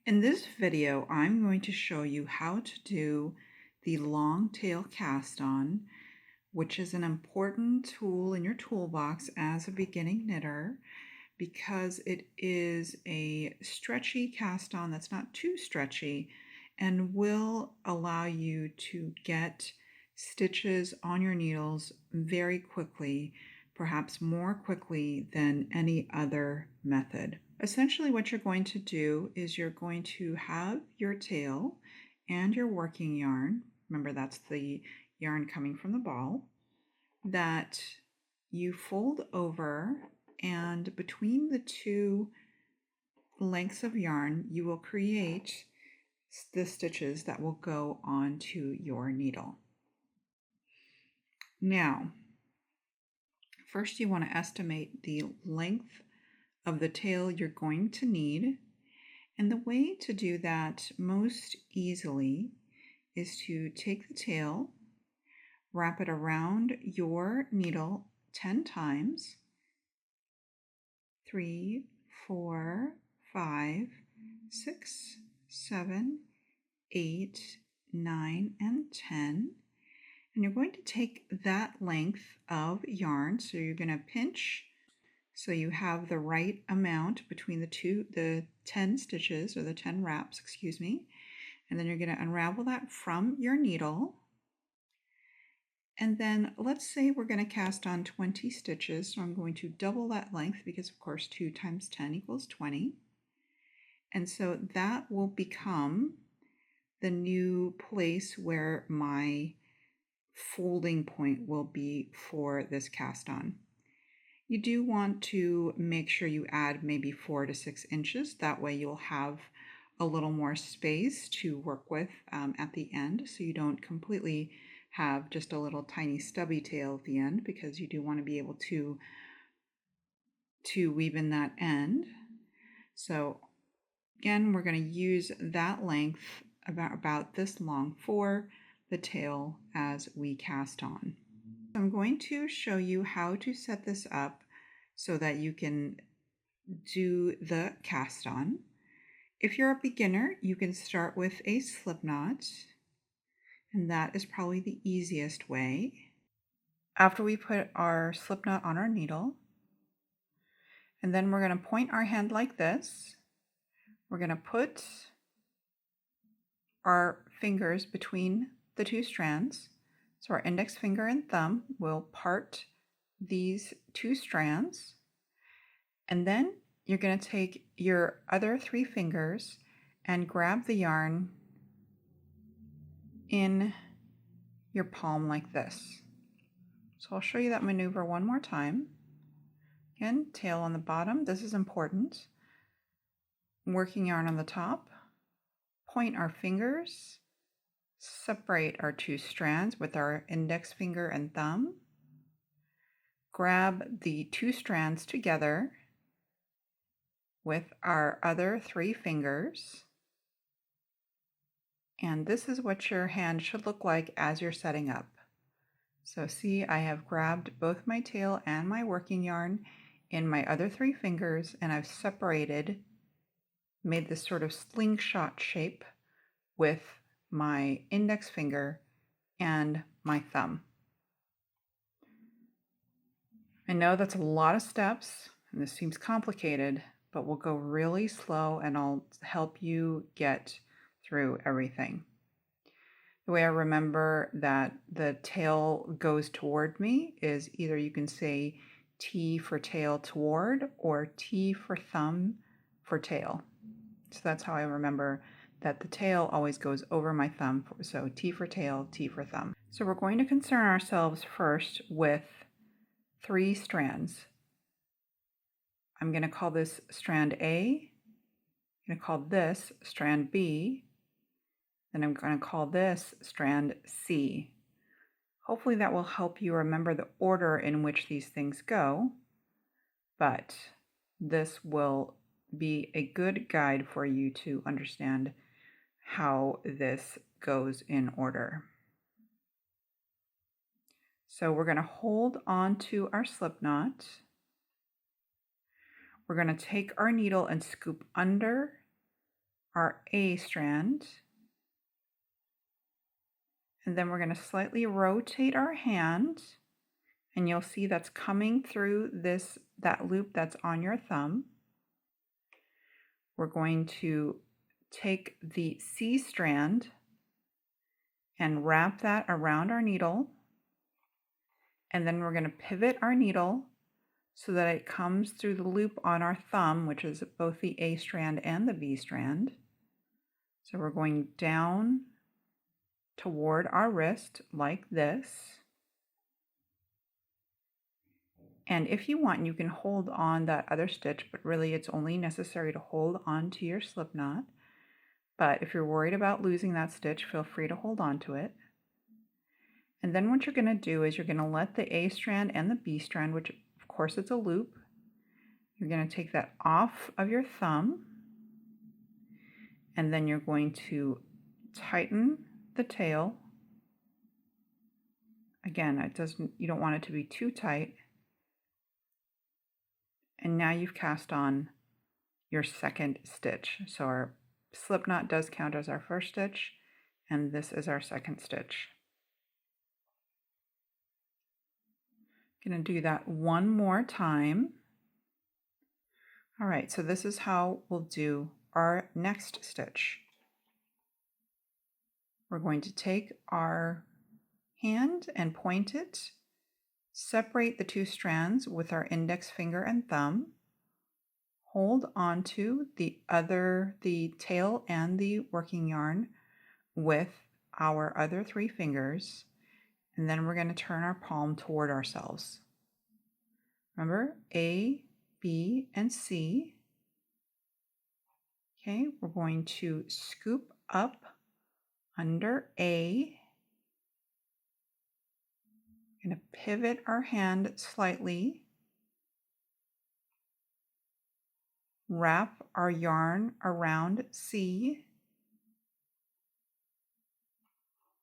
In this video, I'm going to show you how to do the long tail cast on, which is an important tool in your toolbox as a beginning knitter because it is a stretchy cast on that's not too stretchy and will allow you to get stitches on your needles very quickly, perhaps more quickly than any other method. Essentially, what you're going to do is you're going to have your tail and your working yarn. Remember, that's the yarn coming from the ball that you fold over, and between the two lengths of yarn, you will create the stitches that will go onto your needle. Now, first you want to estimate the length of the tail you're going to need. And the way to do that most easily is to take the tail, wrap it around your needle 10 times, 3, 4, 5, 6, 7, 8, 9, and 10. And you're going to take that length of yarn, so you're going to pinch so you have the right amount between the 10 stitches, or the 10 wraps, excuse me. And then you're going to unravel that from your needle. And then let's say we're going to cast on 20 stitches. So I'm going to double that length because of course 2 times 10 equals 20. And so that will become the new place where my folding point will be for this cast on. You do want to make sure you add maybe 4 to 6 inches. That way you'll have a little more space to work with at the end, so you don't completely have just a little tiny stubby tail at the end, because you do want to be able to weave in that end. So again, we're going to use that length, about this long, for the tail as we cast on. I'm going to show you how to set this up so that you can do the cast on. If you're a beginner, you can start with a slip knot, and that is probably the easiest way. After we put our slip knot on our needle, and then we're going to point our hand like this. We're going to put our fingers between the two strands. So our index finger and thumb will part these two strands, and then you're going to take your other 3 fingers and grab the yarn in your palm like this. So I'll show you that maneuver one more time. Again, tail on the bottom, this is important. Working yarn on the top, point our fingers, separate our 2 strands with our index finger and thumb, grab the 2 strands together with our other 3 fingers, and this is what your hand should look like as you're setting up. So see, I have grabbed both my tail and my working yarn in my other 3 fingers, and I've separated, made this sort of slingshot shape with my index finger and my thumb. I know that's a lot of steps, and this seems complicated, but we'll go really slow and I'll help you get through everything. The way I remember that the tail goes toward me is either you can say T for tail toward, or T for thumb for tail. So that's how I remember that the tail always goes over my thumb. So T for tail, T for thumb. So we're going to concern ourselves first with 3 strands. I'm going to call this strand A. I'm going to call this strand B. Then I'm going to call this strand C. Hopefully that will help you remember the order in which these things go, but this will be a good guide for you to understand how this goes in order. So we're going to hold on to our slip knot. We're going to take our needle and scoop under our A strand, and then we're going to slightly rotate our hand, and you'll see that's coming through that loop that's on your thumb. We're going to take the C strand and wrap that around our needle, and then we're going to pivot our needle so that it comes through the loop on our thumb, which is both the A strand and the B strand. So we're going down toward our wrist like this. And if you want, you can hold on that other stitch, but really it's only necessary to hold on to your slip knot. But if you're worried about losing that stitch, feel free to hold on to it. And then what you're going to do is you're going to let the A strand and the B strand, which of course it's a loop, you're going to take that off of your thumb, and then you're going to tighten the tail. Again, you don't want it to be too tight. And now you've cast on your second stitch. So our slip knot does count as our first stitch, and this is our second stitch. Going to do that one more time. All right, so this is how we'll do our next stitch. We're going to take our hand and point it, separate the two strands with our index finger and thumb, hold onto the tail and the working yarn with our other three fingers, and then we're going to turn our palm toward ourselves. Remember, A, B, and C. Okay, we're going to scoop up under A. We're going to pivot our hand slightly, wrap our yarn around C,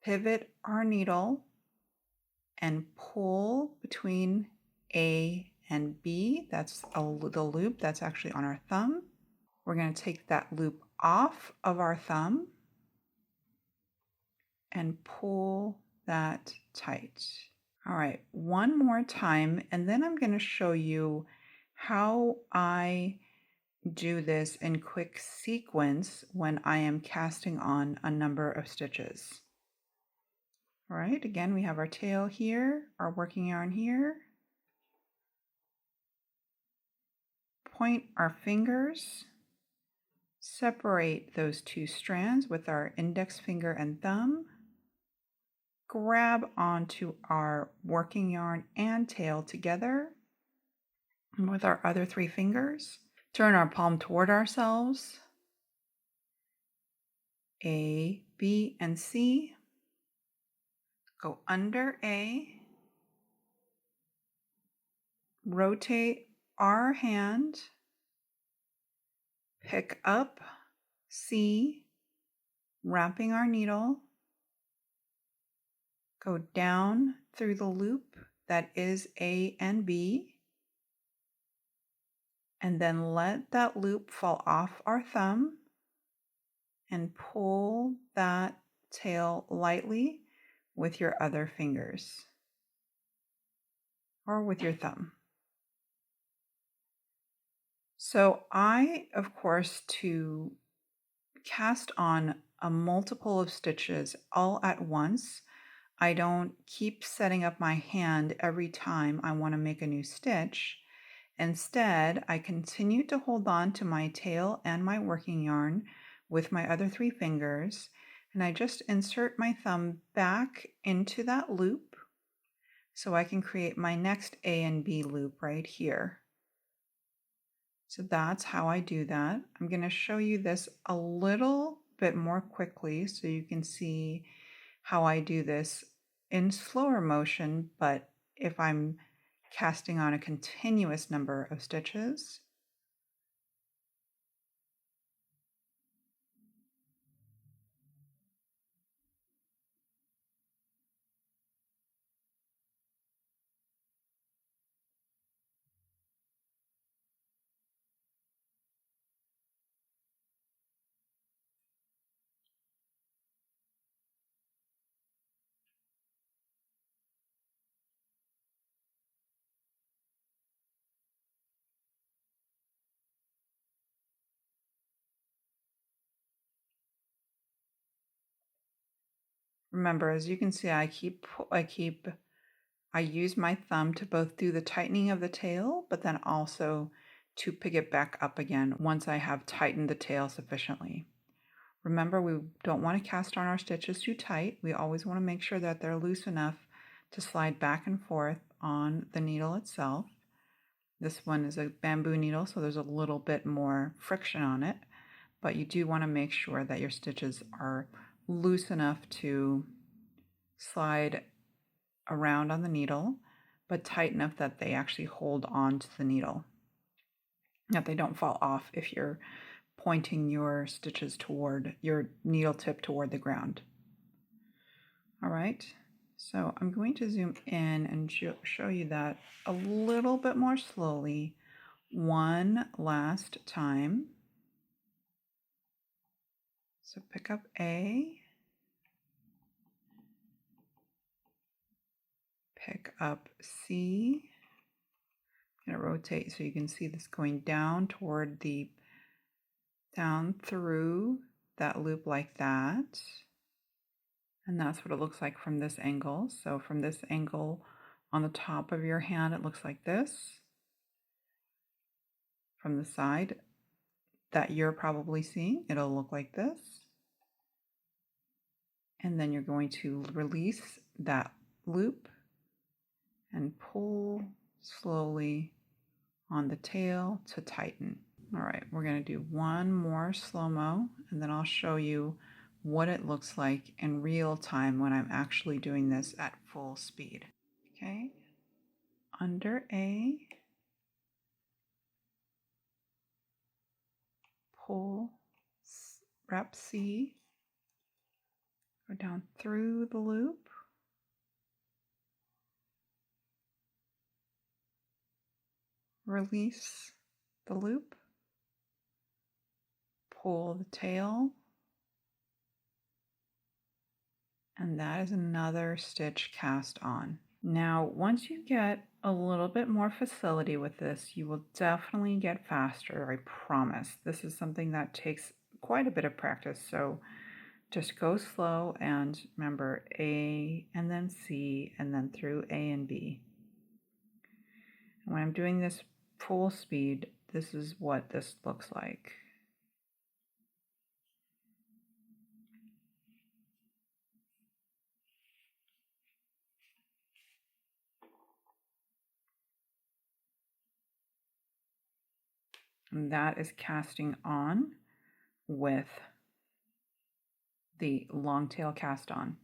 pivot our needle, and pull between A and B. That's the loop that's actually on our thumb. We're going to take that loop off of our thumb and pull that tight. All right, one more time, and then I'm going to show you how I do this in quick sequence when I am casting on a number of stitches. All right, again, we have our tail here, our working yarn here. Point our fingers, separate those two strands with our index finger and thumb, grab onto our working yarn and tail together with our other three fingers, turn our palm toward ourselves, A, B, and C, go under A, rotate our hand, pick up C, wrapping our needle, go down through the loop that is A and B, and then let that loop fall off our thumb and pull that tail lightly with your other fingers or with your thumb. So I, of course, to cast on a multiple of stitches all at once, I don't keep setting up my hand every time I want to make a new stitch. Instead, I continue to hold on to my tail and my working yarn with my other three fingers, and I just insert my thumb back into that loop so I can create my next A and B loop right here. So that's how I do that. I'm going to show you this a little bit more quickly so you can see how I do this in slower motion, but if I'm casting on a continuous number of stitches. Remember, as you can see, I use my thumb to both do the tightening of the tail, but then also to pick it back up again once I have tightened the tail sufficiently. Remember, we don't want to cast on our stitches too tight. We always want to make sure that they're loose enough to slide back and forth on the needle itself. This one is a bamboo needle, so there's a little bit more friction on it, but you do want to make sure that your stitches are loose enough to slide around on the needle, but tight enough that they actually hold on to the needle, that they don't fall off if you're pointing your stitches toward your needle tip toward the ground. All right, so I'm going to zoom in and show you that a little bit more slowly one last time. So pick up A, pick up C. I'm going to rotate so you can see this going down through that loop like that. And that's what it looks like from this angle. So from this angle on the top of your hand, it looks like this. From the side that you're probably seeing, it'll look like this. And then you're going to release that loop and pull slowly on the tail to tighten. All right, we're going to do one more slow-mo, and then I'll show you what it looks like in real time when I'm actually doing this at full speed. Okay, under A, pull, wrap C, go down through the loop, release the loop, pull the tail, and that is another stitch cast on. Now, once you get a little bit more facility with this, you will definitely get faster, I promise. This is something that takes quite a bit of practice, so just go slow and remember A and then C and then through A and B. And when I'm doing this full speed, this is what this looks like. And that is casting on with the long tail cast on.